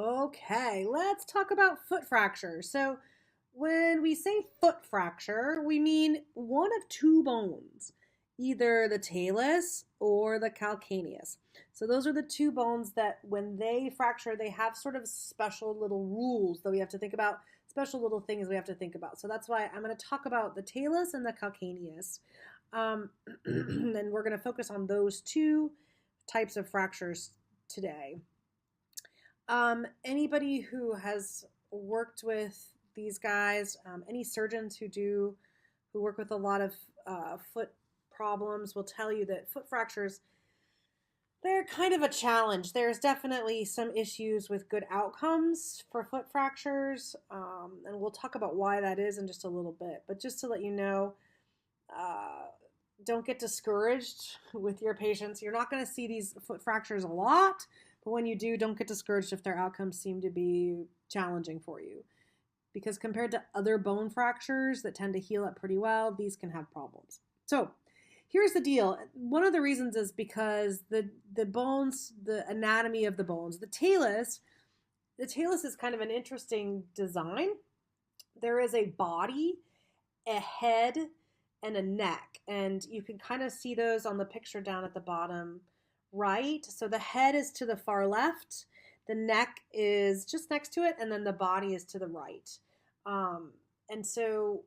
Okay, let's talk about foot fractures. So, when we say foot fracture, we mean one of two bones, either the talus or the calcaneus. So, those are the two bones that when they fracture, they have sort of special little rules that we have to think about, special little things we have to think about. So, that's why I'm going to talk about the talus and the calcaneus. And we're going to focus on those two types of fractures today. Anybody who has worked with these guys, any surgeons who work with a lot of foot problems will tell you that foot fractures, they're kind of a challenge. There's definitely some issues with good outcomes for foot fractures, and we'll talk about why that is in just a little bit. But just to let you know, don't get discouraged with your patients. You're not going to see these foot fractures a lot. But when you do, don't get discouraged if their outcomes seem to be challenging for you. Because compared to other bone fractures that tend to heal up pretty well, these can have problems. So here's the deal. One of the reasons is because the bones, the anatomy of the bones, the talus is kind of an interesting design. There is a body, a head, and a neck. And you can kind of see those on the picture down at the bottom right. So the head is to the far left, the neck is just next to it, and then the body is to the right. And so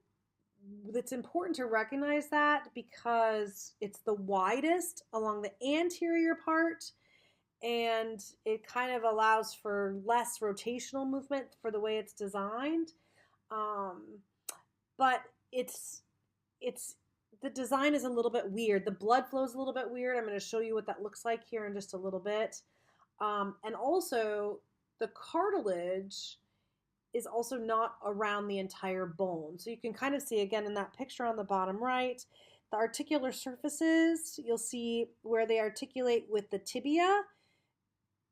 it's important to recognize that because it's the widest along the anterior part, and it kind of allows for less rotational movement for the way it's designed. But the design is a little bit weird. The blood flow is a little bit weird. I'm going to show you what that looks like here in just a little bit. And also, the cartilage is also not around the entire bone. So you can kind of see, again, in that picture on the bottom right, the articular surfaces, you'll see where they articulate with the tibia,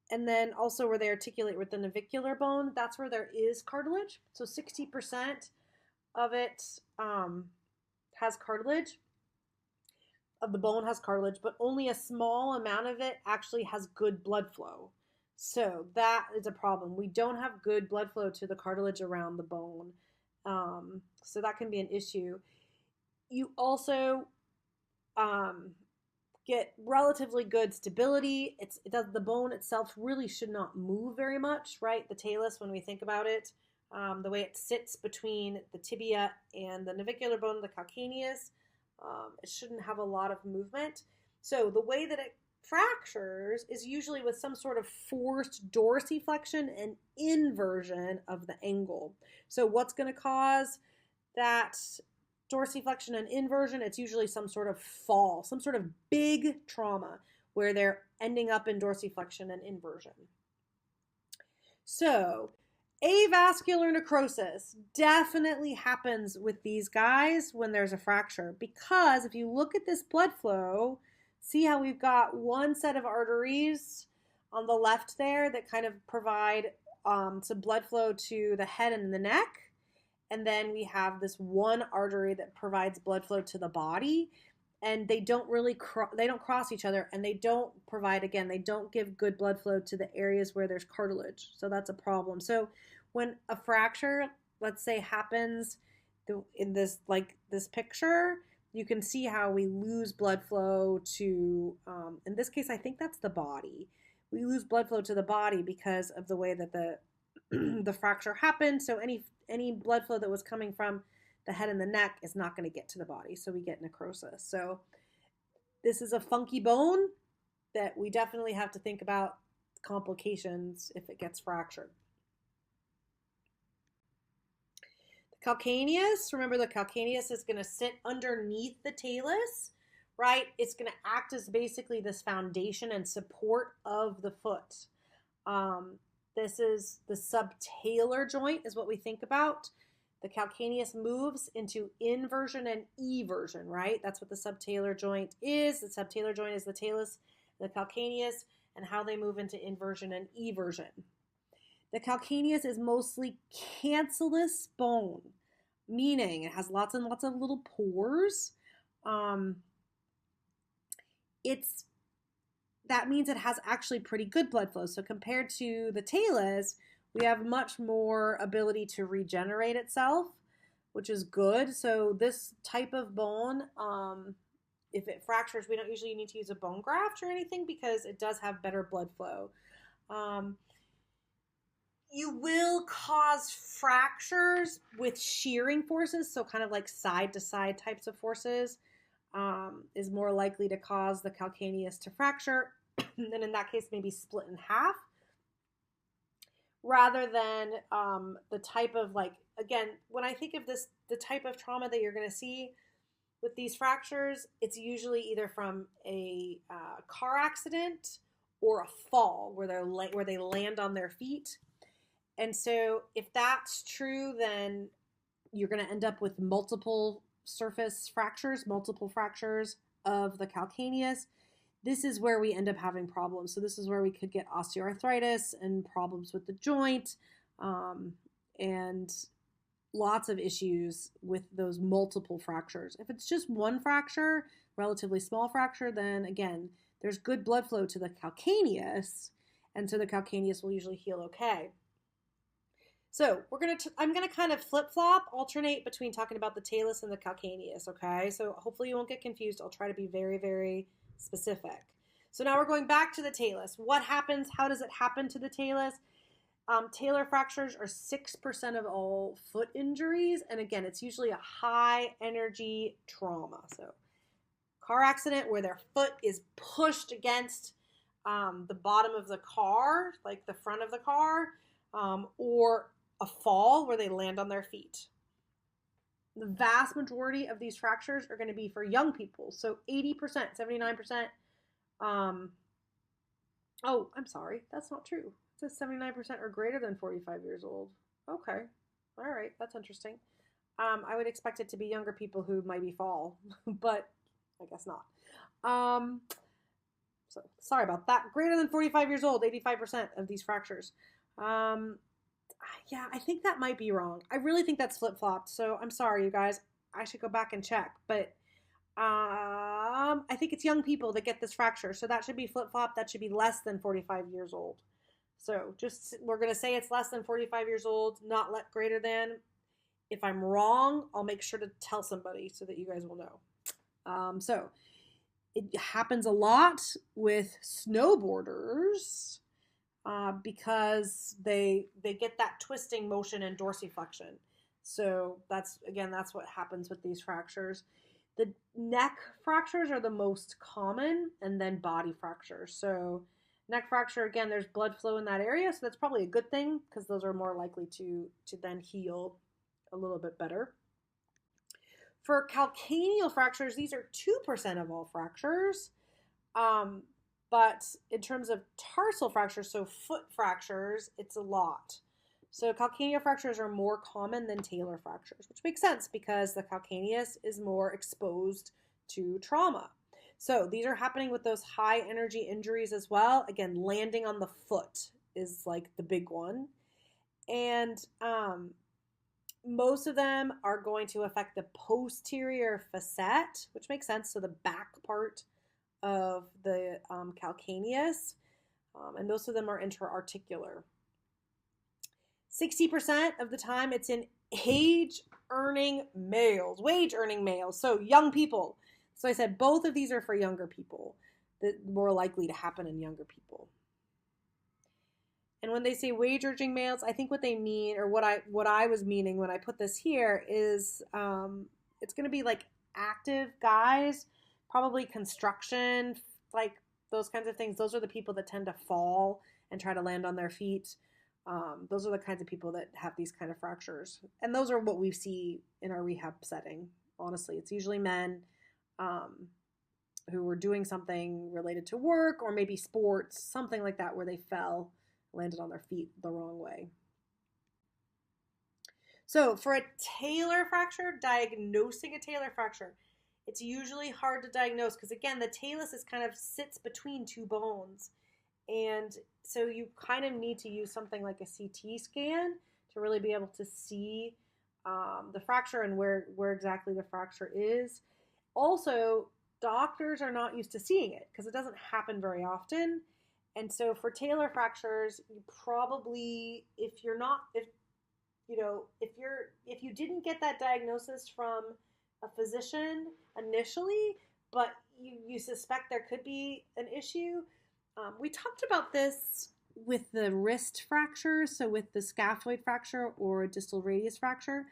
and then also where they articulate with the navicular bone. That's where there is cartilage. So 60% of it has cartilage, of the bone has cartilage, but only a small amount of it actually has good blood flow. So that is a problem. We don't have good blood flow to the cartilage around the bone. So that can be an issue. You also get relatively good stability. The bone itself really should not move very much, right? The talus, when we think about it, the way it sits between the tibia and the navicular bone, the calcaneus, it shouldn't have a lot of movement. So the way that it fractures is usually with some sort of forced dorsiflexion and inversion of the angle. So what's going to cause that dorsiflexion and inversion? It's usually some sort of fall, some sort of big trauma where they're ending up in dorsiflexion and inversion. So avascular necrosis definitely happens with these guys when there's a fracture, because if you look at this blood flow, see how we've got one set of arteries on the left there that kind of provide some blood flow to the head and the neck, and then we have this one artery that provides blood flow to the body, and they don't really they don't cross each other, and they don't give good blood flow to the areas where there's cartilage. So that's a problem. So when a fracture, let's say, happens in this picture, you can see how we lose blood flow to, in this case, I think that's the body. We lose blood flow to the body because of the way that the fracture happened. So any blood flow that was coming from the head and the neck is not going to get to the body. So we get necrosis. So this is a funky bone that we definitely have to think about complications if it gets fractured. Calcaneus, remember the calcaneus is going to sit underneath the talus, right? It's going to act as basically this foundation and support of the foot. This is the subtalar joint is what we think about. The calcaneus moves into inversion and eversion, right? That's what the subtalar joint is. The subtalar joint is the talus, the calcaneus, and how they move into inversion and eversion. The calcaneus is mostly cancellous bone, meaning it has lots and lots of little pores. that means it has actually pretty good blood flow. So compared to the talus, we have much more ability to regenerate itself, which is good. So this type of bone, if it fractures, we don't usually need to use a bone graft or anything because it does have better blood flow. You will cause fractures with shearing forces, so kind of like side-to-side types of forces is more likely to cause the calcaneus to fracture, and in that case maybe split in half, rather than the type of, like, again, when I think of this, the type of trauma that you're going to see with these fractures, it's usually either from a car accident or a fall where they land on their feet. And so if that's true, then you're going to end up with multiple surface fractures, multiple fractures of the calcaneus. This is where we end up having problems. So this is where we could get osteoarthritis and problems with the joint, and lots of issues with those multiple fractures. If it's just one fracture, relatively small fracture, then again, there's good blood flow to the calcaneus, and so the calcaneus will usually heal okay. So I'm gonna kind of flip-flop, alternate between talking about the talus and the calcaneus, okay? So hopefully you won't get confused. I'll try to be very, very specific. So now we're going back to the talus. What happens? How does it happen to the talus? Talar fractures are 6% of all foot injuries, and again, it's usually a high-energy trauma. So car accident where their foot is pushed against the bottom of the car, like the front of the car, or a fall where they land on their feet. The vast majority of these fractures are going to be for young people. So 80%, 79%. Oh, I'm sorry. That's not true. It says 79% are greater than 45 years old. Okay. All right. That's interesting. I would expect it to be younger people who maybe fall, but I guess not. So sorry about that. Greater than 45 years old, 85% of these fractures. Yeah, I think that might be wrong. I really think that's flip-flopped, so I'm sorry, you guys. I should go back and check, but I think it's young people that get this fracture, so that should be flip-flop. That should be less than 45 years old. So we're going to say it's less than 45 years old, not greater than. If I'm wrong, I'll make sure to tell somebody so that you guys will know. So it happens a lot with snowboarders, because they get that twisting motion and dorsiflexion. So that's what happens with these fractures. The neck fractures are the most common, and then body fractures. So neck fracture, again, there's blood flow in that area, so that's probably a good thing because those are more likely to then heal a little bit better. For calcaneal fractures, these are 2% of all fractures. But in terms of tarsal fractures, so foot fractures, it's a lot. So calcaneal fractures are more common than talar fractures, which makes sense because the calcaneus is more exposed to trauma. So these are happening with those high energy injuries as well. Again, landing on the foot is like the big one. And most of them are going to affect the posterior facet, which makes sense. So the back part of the calcaneus, and most of them are intra-articular. 60% of the time it's in wage-earning males, so young people. So I said both of these are for younger people, that more likely to happen in younger people. And when they say wage-earning males, I think what they mean, or what I was meaning when I put this here is it's going to be like active guys, probably construction, like those kinds of things. Those are the people that tend to fall and try to land on their feet. Those are the kinds of people that have these kind of fractures. And those are what we see in our rehab setting. Honestly, it's usually men who were doing something related to work or maybe sports, something like that, where they fell, landed on their feet the wrong way. So for a talar fracture, diagnosing a talar fracture, it's usually hard to diagnose because, again, the talus kind of sits between two bones. And so you kind of need to use something like a CT scan to really be able to see the fracture and where exactly the fracture is. Also, doctors are not used to seeing it because it doesn't happen very often. And so for talar fractures, you probably, if you didn't get that diagnosis from a physician initially, but you suspect there could be an issue. We talked about this with the wrist fracture, so with the scaphoid fracture or distal radius fracture.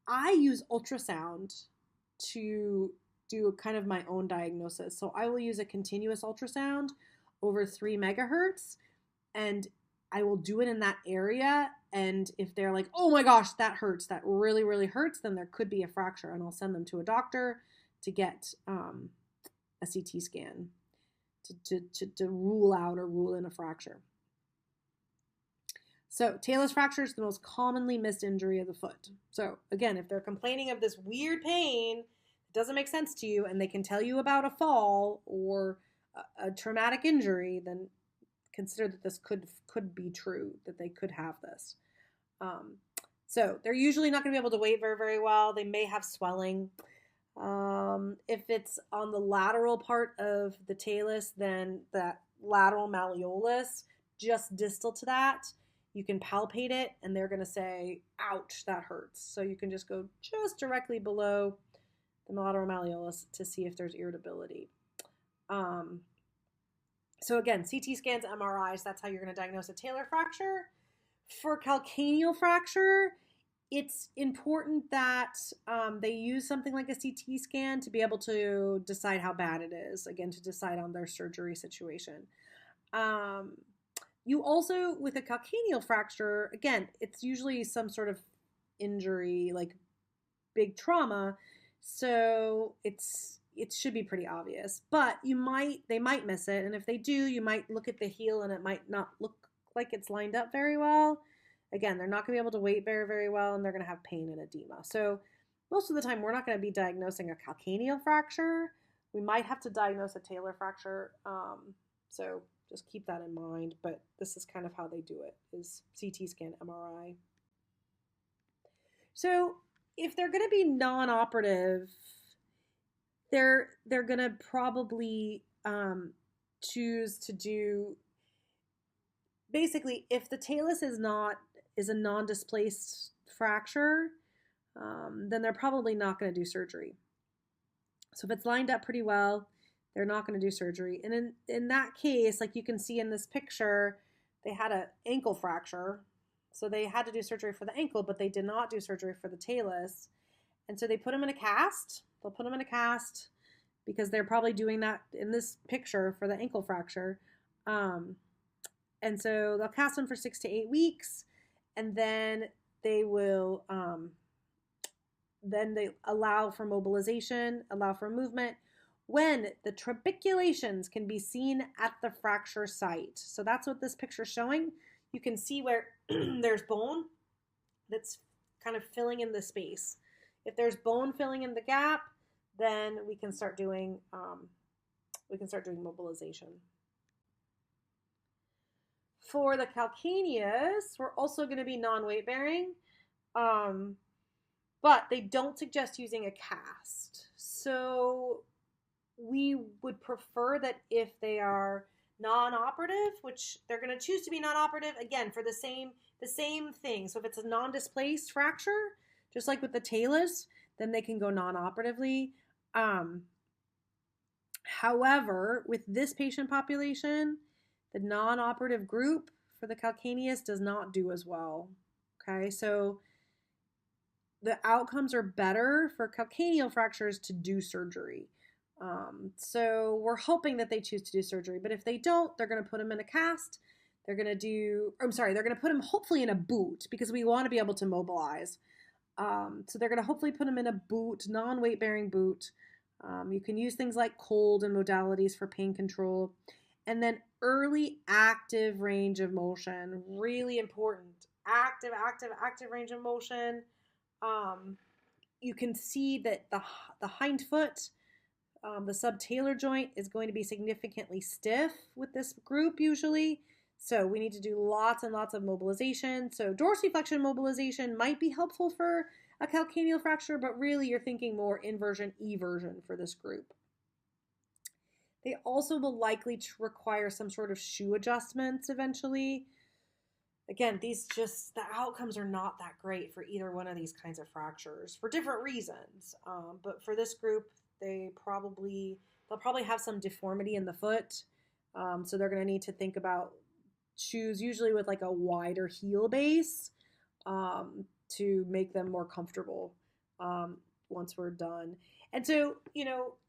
I use ultrasound to do kind of my own diagnosis. So I will use a continuous ultrasound over 3 megahertz, and I will do it in that area. And if they're like, oh my gosh, that hurts, that really, really hurts, then there could be a fracture, and I'll send them to a doctor to get a CT scan to rule out or rule in a fracture. So talus fracture is the most commonly missed injury of the foot. So again, if they're complaining of this weird pain, it doesn't make sense to you, and they can tell you about a fall or a traumatic injury, then consider that this could be true, that they could have this. So they're usually not going to be able to wait very, very well. They may have swelling. If it's on the lateral part of the talus, then that lateral malleolus, just distal to that, you can palpate it, and they're going to say, ouch, that hurts. So you can just go just directly below the lateral malleolus to see if there's irritability. So again, CT scans, MRIs, that's how you're going to diagnose a talar fracture. For calcaneal fracture, it's important that they use something like a CT scan to be able to decide how bad it is, again, to decide on their surgery situation. You also, with a calcaneal fracture, again, it's usually some sort of injury, like big trauma, so it should be pretty obvious. But they might miss it, and if they do, you might look at the heel and it might not look like it's lined up very well. Again, they're not going to be able to wait very, very well, and they're going to have pain and edema. So most of the time, we're not going to be diagnosing a calcaneal fracture. We might have to diagnose a talar fracture, so just keep that in mind. But this is kind of how they do it, is CT scan, MRI. So if they're going to be non-operative, they're going to probably choose to do, basically, if the talus is a non-displaced fracture, then they're probably not going to do surgery. So if it's lined up pretty well, they're not going to do surgery. And in that case, like you can see in this picture, they had an ankle fracture. So they had to do surgery for the ankle, but they did not do surgery for the talus. And so they put them in a cast. They'll put them in a cast because they're probably doing that in this picture for the ankle fracture. And so they'll cast them for 6 to 8 weeks, and then they will then they allow for mobilization, allow for movement when the trabeculations can be seen at the fracture site. So that's what this picture is showing. You can see where there's bone that's kind of filling in the space. If there's bone filling in the gap, then we can start doing mobilization. For the calcaneus, we're also going to be non-weight bearing, but they don't suggest using a cast. So we would prefer that if they are non-operative, which they're going to choose to be non-operative, again, for the same thing. So if it's a non-displaced fracture, just like with the talus, then they can go non-operatively. However, with this patient population, the non-operative group for the calcaneus does not do as well. Okay, so the outcomes are better for calcaneal fractures to do surgery. So we're hoping that they choose to do surgery, but if they don't, they're going to put them in a cast. They're going to put them hopefully in a boot because we want to be able to mobilize. So they're going to hopefully put them in a boot, non-weight bearing boot. You can use things like cold and modalities for pain control. And then early active range of motion, really important. Active range of motion. You can see that the hind foot, the subtalar joint is going to be significantly stiff with this group usually. So we need to do lots and lots of mobilization. So dorsiflexion mobilization might be helpful for a calcaneal fracture, but really you're thinking more inversion, eversion for this group. They also will likely require some sort of shoe adjustments eventually. Again, the outcomes are not that great for either one of these kinds of fractures for different reasons. But for this group, they'll probably have some deformity in the foot. So they're going to need to think about shoes, usually with like a wider heel base, to make them more comfortable once we're done. And so,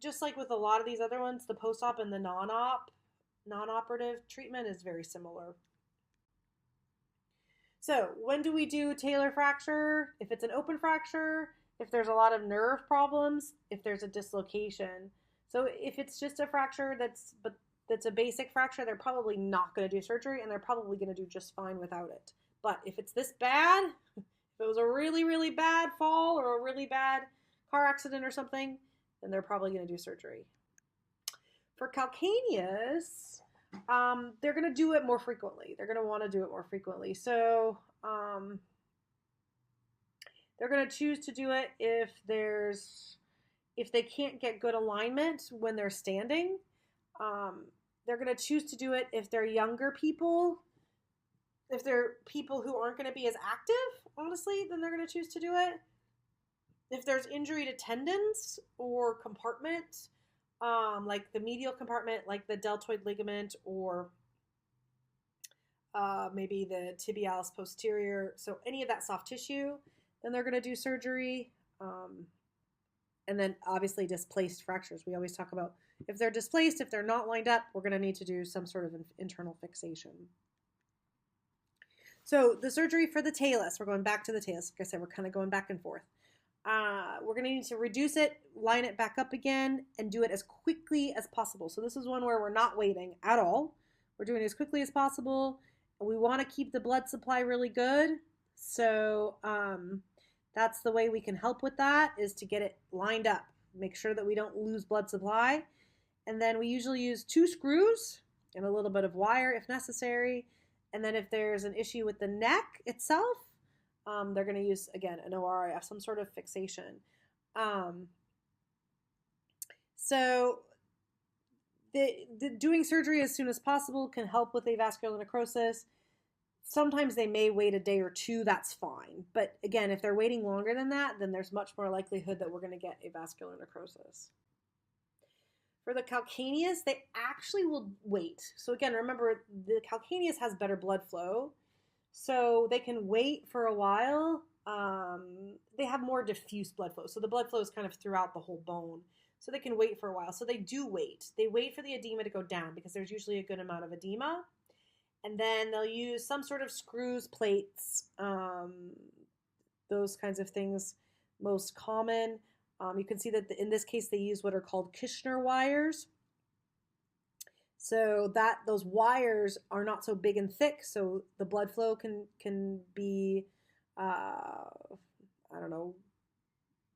just like with a lot of these other ones, the post-op and the non-operative treatment is very similar. So when do we do talar fracture? If it's an open fracture, if there's a lot of nerve problems, if there's a dislocation. So if it's just a fracture that's a basic fracture, they're probably not going to do surgery, and they're probably going to do just fine without it. But if it's this bad, if it was a really, really bad fall or a really bad car accident or something, then they're probably going to do surgery. For calcaneus, they're going to do it more frequently. They're going to want to do it more frequently. So they're going to choose to do it if they can't get good alignment when they're standing. They're going to choose to do it if they're younger people. If they're people who aren't going to be as active, honestly, then they're going to choose to do it. If there's injury to tendons or compartment, like the medial compartment, like the deltoid ligament, or maybe the tibialis posterior, so any of that soft tissue, then they're going to do surgery. And then obviously displaced fractures. We always talk about if they're displaced, if they're not lined up, we're going to need to do some sort of internal fixation. So the surgery for the talus, we're going back to the talus. Like I said, we're kind of going back and forth. We're going to need to reduce it, line it back up again, and do it as quickly as possible. So this is one where we're not waiting at all. We're doing it as quickly as possible. And we want to keep the blood supply really good. So that's the way we can help with that, is to get it lined up. Make sure that we don't lose blood supply. And then we usually use 2 screws and a little bit of wire if necessary. And then if there's an issue with the neck itself, they're going to use, again, an ORIF, some sort of fixation. So doing surgery as soon as possible can help with avascular necrosis. Sometimes they may wait a day or 2, that's fine. But again, if they're waiting longer than that, then there's much more likelihood that we're going to get avascular necrosis. For the calcaneus, they actually will wait. So again, remember, the calcaneus has better blood flow, so they can wait for a while. They have more diffuse blood flow, so the blood flow is kind of throughout the whole bone. So they can wait for a while. So they do wait. They wait for the edema to go down because there's usually a good amount of edema. And then they'll use some sort of screws, plates, those kinds of things, most common. You can see that in this case they use what are called Kirschner wires. So that those wires are not so big and thick, so the blood flow can be,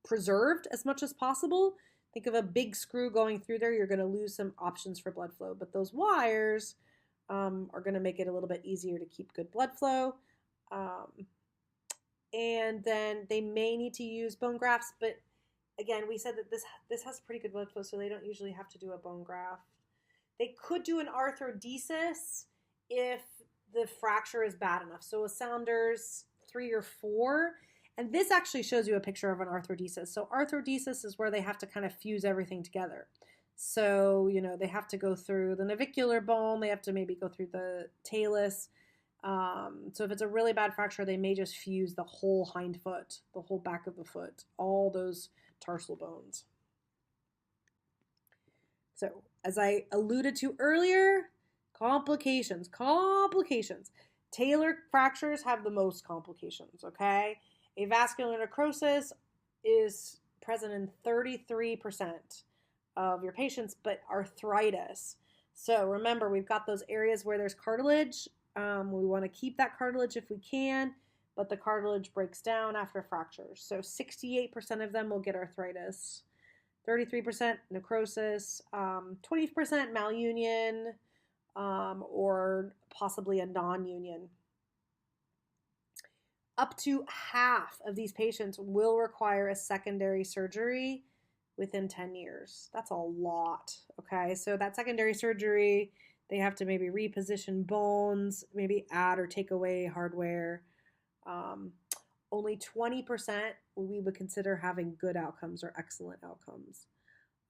preserved as much as possible. Think of a big screw going through there. You're going to lose some options for blood flow, but those wires are going to make it a little bit easier to keep good blood flow. And then they may need to use bone grafts, but again, we said that this has pretty good blood flow, so they don't usually have to do a bone graft. They could do an arthrodesis if the fracture is bad enough. So a Saunders 3 or 4, and this actually shows you a picture of an arthrodesis. So arthrodesis is where they have to kind of fuse everything together. So, they have to go through the navicular bone, they have to maybe go through the talus. So if it's a really bad fracture, they may just fuse the whole hind foot, the whole back of the foot, all those tarsal bones. So as I alluded to earlier, complications. Talar fractures have the most complications, okay? Avascular necrosis is present in 33% of your patients, but arthritis. So remember, we've got those areas where there's cartilage. We want to keep that cartilage if we can, but the cartilage breaks down after fractures. So 68% of them will get arthritis, 33% necrosis, 20% malunion, or possibly a non-union. Up to half of these patients will require a secondary surgery within 10 years. That's a lot, okay? So that secondary surgery, they have to maybe reposition bones, maybe add or take away hardware. Only 20% we would consider having good outcomes or excellent outcomes.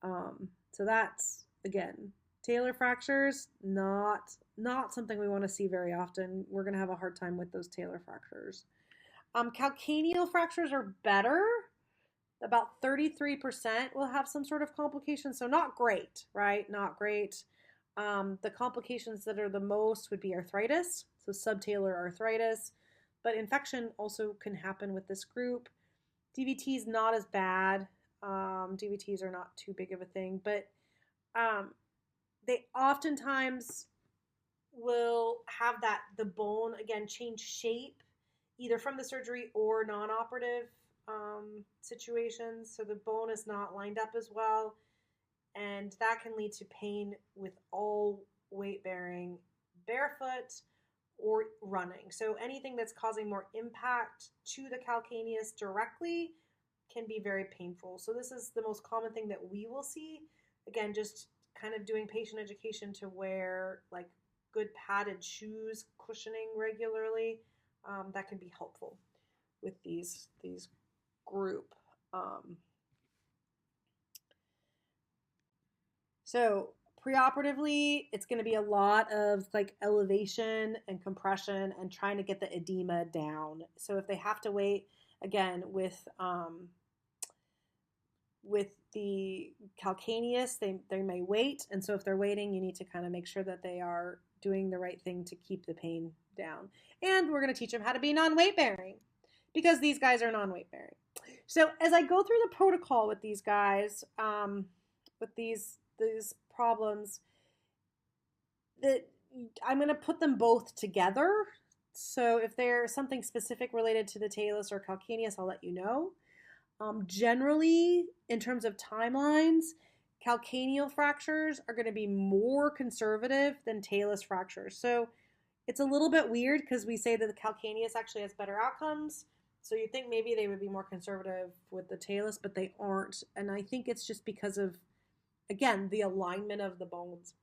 So that's, again, talar fractures, not something we want to see very often. We're going to have a hard time with those talar fractures. Calcaneal fractures are better. About 33% will have some sort of complication. So not great, right? Not great. The complications that are the most would be arthritis, so subtalar arthritis. But infection also can happen with this group. DVT is not as bad. DVTs are not too big of a thing, but they oftentimes will have the bone, again, change shape, either from the surgery or non-operative situations. So the bone is not lined up as well, and that can lead to pain with all weight bearing, barefoot, or running. So anything that's causing more impact to the calcaneus directly can be very painful. So this is the most common thing that we will see. Again, just kind of doing patient education to wear like good padded shoes, cushioning regularly. That can be helpful with these group. So preoperatively, it's going to be a lot of like elevation and compression and trying to get the edema down. So if they have to wait, again, with the calcaneus, they may wait. And so if they're waiting, you need to kind of make sure that they are doing the right thing to keep the pain down. And we're going to teach them how to be non-weight bearing because these guys are non-weight bearing. So as I go through the protocol with these guys, with these problems, that I'm going to put them both together. So if there's something specific related to the talus or calcaneus, I'll let you know. Generally, in terms of timelines, calcaneal fractures are going to be more conservative than talus fractures. So it's a little bit weird because we say that the calcaneus actually has better outcomes. So you think maybe they would be more conservative with the talus, but they aren't. And I think it's just because of, again, the alignment of the bones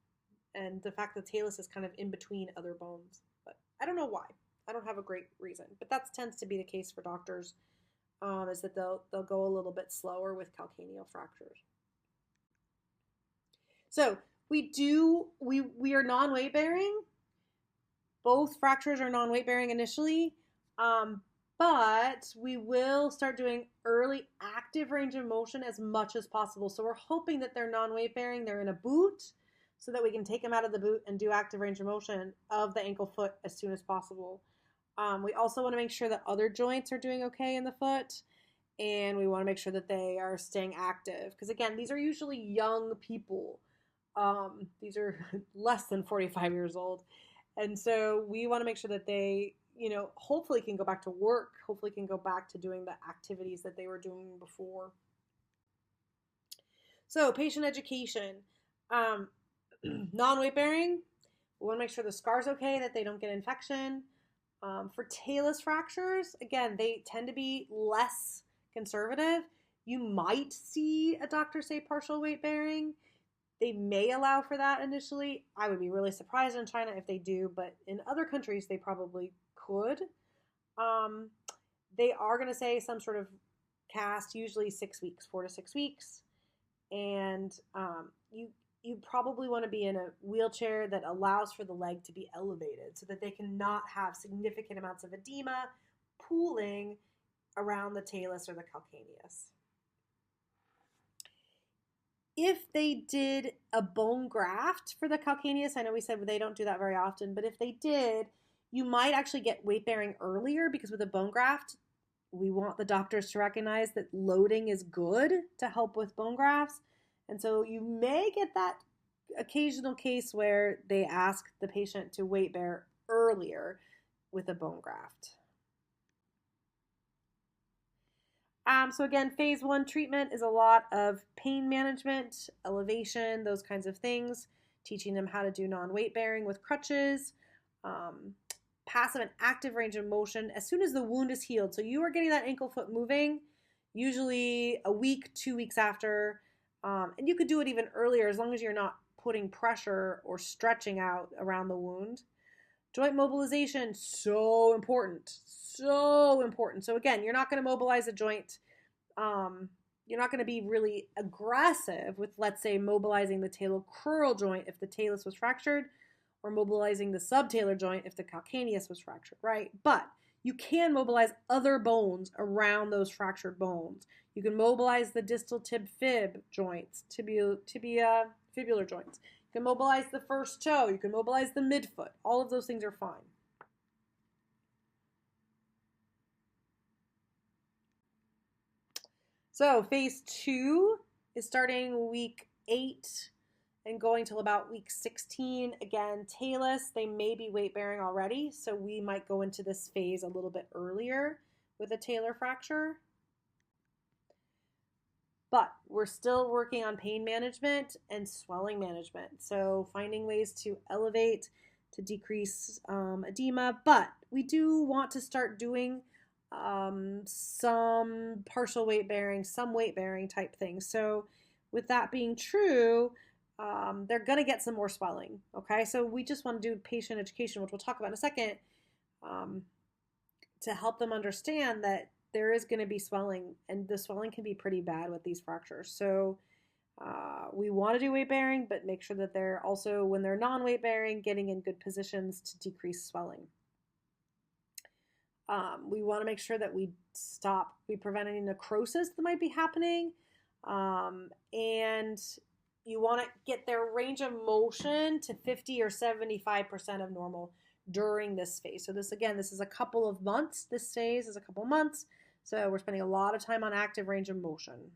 and the fact that talus is kind of in between other bones. But I don't know why. I don't have a great reason. But that tends to be the case for doctors, is that they'll go a little bit slower with calcaneal fractures. So we are non-weight bearing. Both fractures are non-weight bearing initially, but we will start doing early active range of motion as much as possible. So we're hoping that they're non-weight bearing, they're in a boot, so that we can take them out of the boot and do active range of motion of the ankle foot as soon as possible. We also want to make sure that other joints are doing okay in the foot, and we want to make sure that they are staying active. Because again, these are usually young people. These are less than 45 years old. And so we want to make sure that they, hopefully can go back to work, hopefully can go back to doing the activities that they were doing before. So patient education, non-weight bearing, we want to make sure the scar's okay, that they don't get infection. For talus fractures, again, they tend to be less conservative. You might see a doctor say partial weight bearing. They may allow for that initially. I would be really surprised in China if they do, but in other countries they probably could. They are going to say some sort of cast, usually 6 weeks, 4 to 6 weeks. And you probably want to be in a wheelchair that allows for the leg to be elevated so that they cannot have significant amounts of edema pooling around the talus or the calcaneus. If they did a bone graft for the calcaneus, I know we said they don't do that very often, but if they did, you might actually get weight bearing earlier because with a bone graft, we want the doctors to recognize that loading is good to help with bone grafts. And so you may get that occasional case where they ask the patient to weight bear earlier with a bone graft. So again, phase 1 treatment is a lot of pain management, elevation, those kinds of things, teaching them how to do non-weight bearing with crutches, passive and active range of motion as soon as the wound is healed. So you are getting that ankle foot moving, usually a week, 2 weeks after. And you could do it even earlier as long as you're not putting pressure or stretching out around the wound. Joint mobilization, so important, so important. So again, you're not going to mobilize a joint. You're not going to be really aggressive with, let's say, mobilizing the talocrural joint if the talus was fractured, or mobilizing the subtalar joint if the calcaneus was fractured, right? But you can mobilize other bones around those fractured bones. You can mobilize the distal tib-fib joints, fibular joints. You can mobilize the first toe. You can mobilize the midfoot. All of those things are fine. So phase 2 is starting week 8 and going till about week 16. Again, talus, they may be weight bearing already, so we might go into this phase a little bit earlier with a talar fracture. But we're still working on pain management and swelling management. So finding ways to elevate, to decrease edema, but we do want to start doing some partial weight bearing, some weight bearing type things. So with that being true, they're going to get some more swelling. Okay, so we just want to do patient education, which we'll talk about in a second, to help them understand that there is going to be swelling, and the swelling can be pretty bad with these fractures. So we want to do weight bearing, but make sure that they're also, when they're non-weight bearing, getting in good positions to decrease swelling. We want to make sure that we prevent any necrosis that might be happening. And you want to get their range of motion to 50 or 75% of normal during this phase. So this is a couple of months. This phase is a couple of months. So we're spending a lot of time on active range of motion.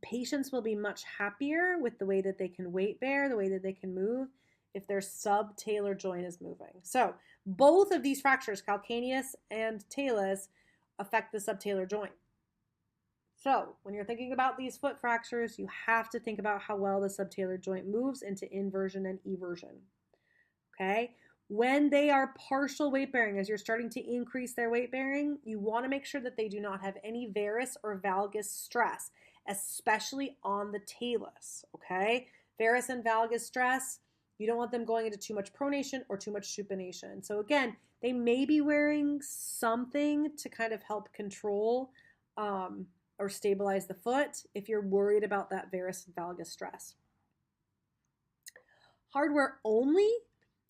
Patients will be much happier with the way that they can weight bear, the way that they can move, if their subtalar joint is moving. So both of these fractures, calcaneus and talus, affect the subtalar joint. So when you're thinking about these foot fractures, you have to think about how well the subtalar joint moves into inversion and eversion. Okay? When they are partial weight bearing, as you're starting to increase their weight bearing, you want to make sure that they do not have any varus or valgus stress, especially on the talus. Okay? Varus and valgus stress, you don't want them going into too much pronation or too much supination. So again, they may be wearing something to kind of help control or stabilize the foot if you're worried about that varus and valgus stress. Hardware only,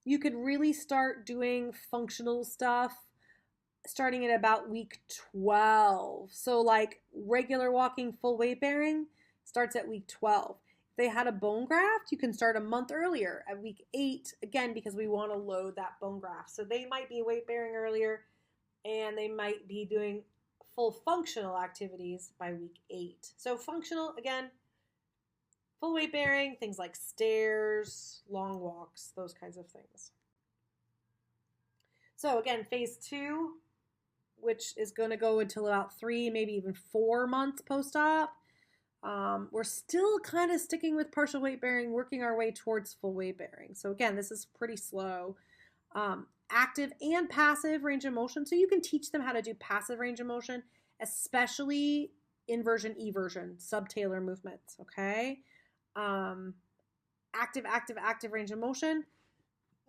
you could really start doing functional stuff starting at about week 12. So like regular walking, full weight bearing starts at week 12. If they had a bone graft, you can start a month earlier at week 8, again, because we want to load that bone graft. So they might be weight bearing earlier, and they might be doing full functional activities by week 8. So functional, again, full weight bearing, things like stairs, long walks, those kinds of things. So again, phase 2, which is going to go until about 3, maybe even 4 months post-op. We're still kind of sticking with partial weight bearing, working our way towards full weight bearing. So again, this is pretty slow. Active and passive range of motion. So you can teach them how to do passive range of motion, especially inversion, eversion, subtalar movements, okay? Active range of motion.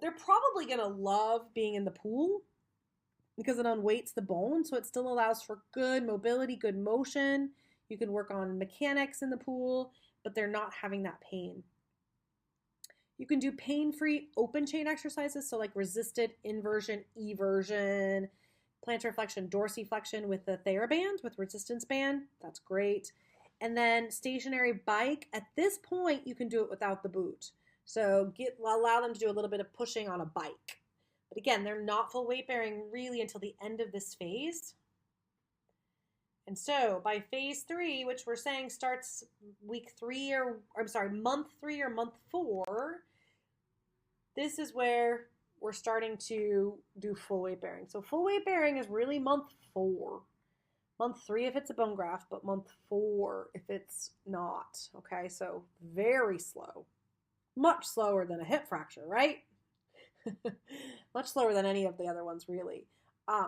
They're probably going to love being in the pool because it unweights the bone, so it still allows for good mobility, good motion. You can work on mechanics in the pool, but they're not having that pain. You can do pain-free open chain exercises, so like resisted inversion, eversion, plantar flexion, dorsiflexion with the TheraBand, with resistance band. That's great. And then stationary bike. At this point, you can do it without the boot. So allow them to do a little bit of pushing on a bike. But again, they're not full weight bearing really until the end of this phase. And so by phase 3, which we're saying starts month 3 or month 4, this is where we're starting to do full weight bearing. So full weight bearing is really month 4. Month 3 if it's a bone graft, but month 4 if it's not. Okay, so very slow. Much slower than a hip fracture, right? Much slower than any of the other ones, really.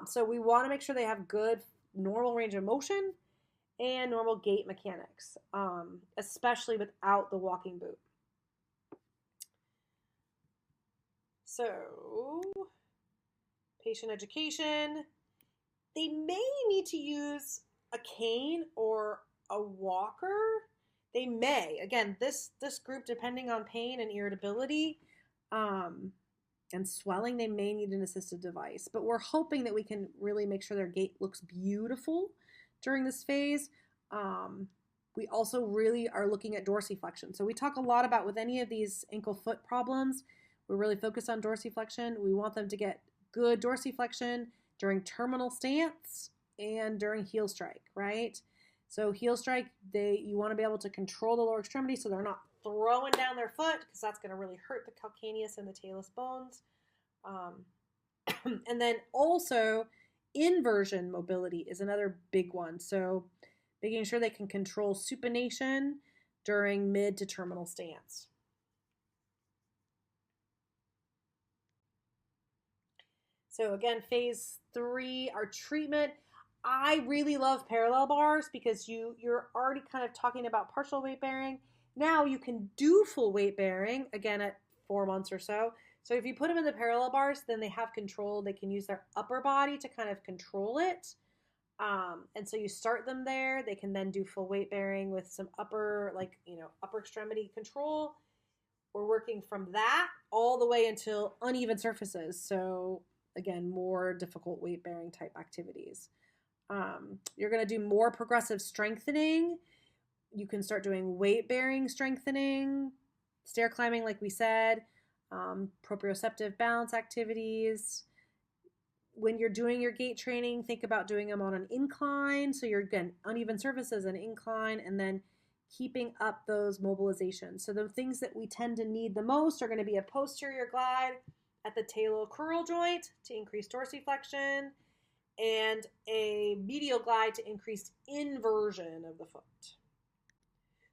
So we want to make sure they have good normal range of motion and normal gait mechanics, especially without the walking boot. So, patient education. They may need to use a cane or a walker. They may. Again, this group, depending on pain and irritability and swelling, they may need an assistive device. But we're hoping that we can really make sure their gait looks beautiful during this phase. We also really are looking at dorsiflexion. So we talk a lot about with any of these ankle-foot problems, we're really focused on dorsiflexion. We want them to get good dorsiflexion during terminal stance and during heel strike, right? So heel strike, you want to be able to control the lower extremity so they're not throwing down their foot, because that's going to really hurt the calcaneus and the talus bones. And then also inversion mobility is another big one. So making sure they can control supination during mid to terminal stance. So again, phase 3, our treatment. I really love parallel bars because you're already kind of talking about partial weight bearing. Now you can do full weight bearing, again, at 4 months or so. So if you put them in the parallel bars, then they have control. They can use their upper body to kind of control it. And so you start them there. They can then do full weight bearing with some upper extremity control. We're working from that all the way until uneven surfaces. So again, more difficult weight bearing type activities. You're going to do more progressive strengthening. You can start doing weight bearing strengthening, stair climbing, like we said, proprioceptive balance activities. When you're doing your gait training, think about doing them on an incline. So you're, again, uneven surfaces and incline, and then keeping up those mobilizations. So the things that we tend to need the most are going to be a posterior glide at the talocrural joint to increase dorsiflexion, and a medial glide to increase inversion of the foot.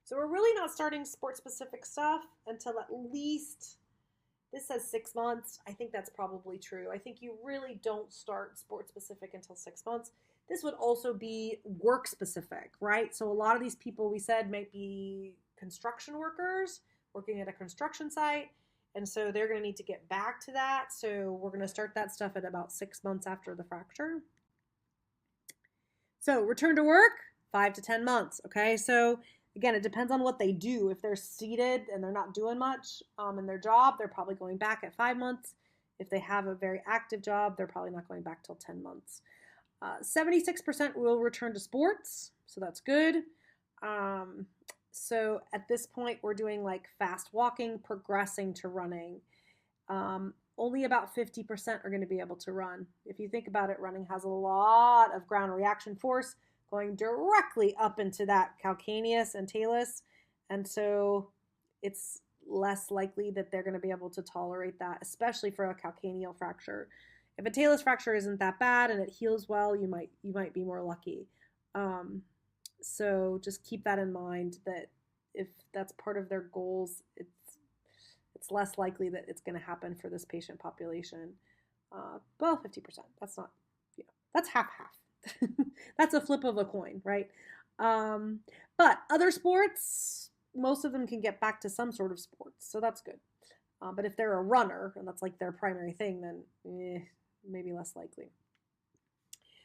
So we're really not starting sport-specific stuff until at least, this says 6 months. I think that's probably true. I think you really don't start sport-specific until 6 months. This would also be work-specific, right? So a lot of these people, we said, might be construction workers working at a construction site. And so they're going to need to get back to that. So we're going to start that stuff at about 6 months after the fracture. So return to work, 5 to 10 months. Okay. So again, it depends on what they do. If they're seated and they're not doing much in their job, they're probably going back at 5 months. If they have a very active job, they're probably not going back till 10 months. 76% will return to sports. So that's good. So at this point, we're doing like fast walking, progressing to running. Only about 50% are going to be able to run. If you think about it, running has a lot of ground reaction force going directly up into that calcaneus and talus. And so it's less likely that they're going to be able to tolerate that, especially for a calcaneal fracture. If a talus fracture isn't that bad and it heals well, you might be more lucky. So just keep that in mind, that if that's part of their goals, it's less likely that it's going to happen for this patient population. Well, 50%. That's not, that's half-half. That's a flip of a coin, right? But other sports, most of them can get back to some sort of sports, so that's good. But if they're a runner and that's like their primary thing, then maybe less likely.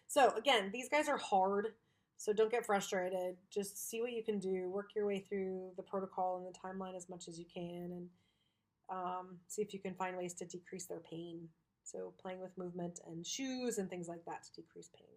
So again, these guys are hard. So don't get frustrated. Just see what you can do. Work your way through the protocol and the timeline as much as you can, and see if you can find ways to decrease their pain. So playing with movement and shoes and things like that to decrease pain.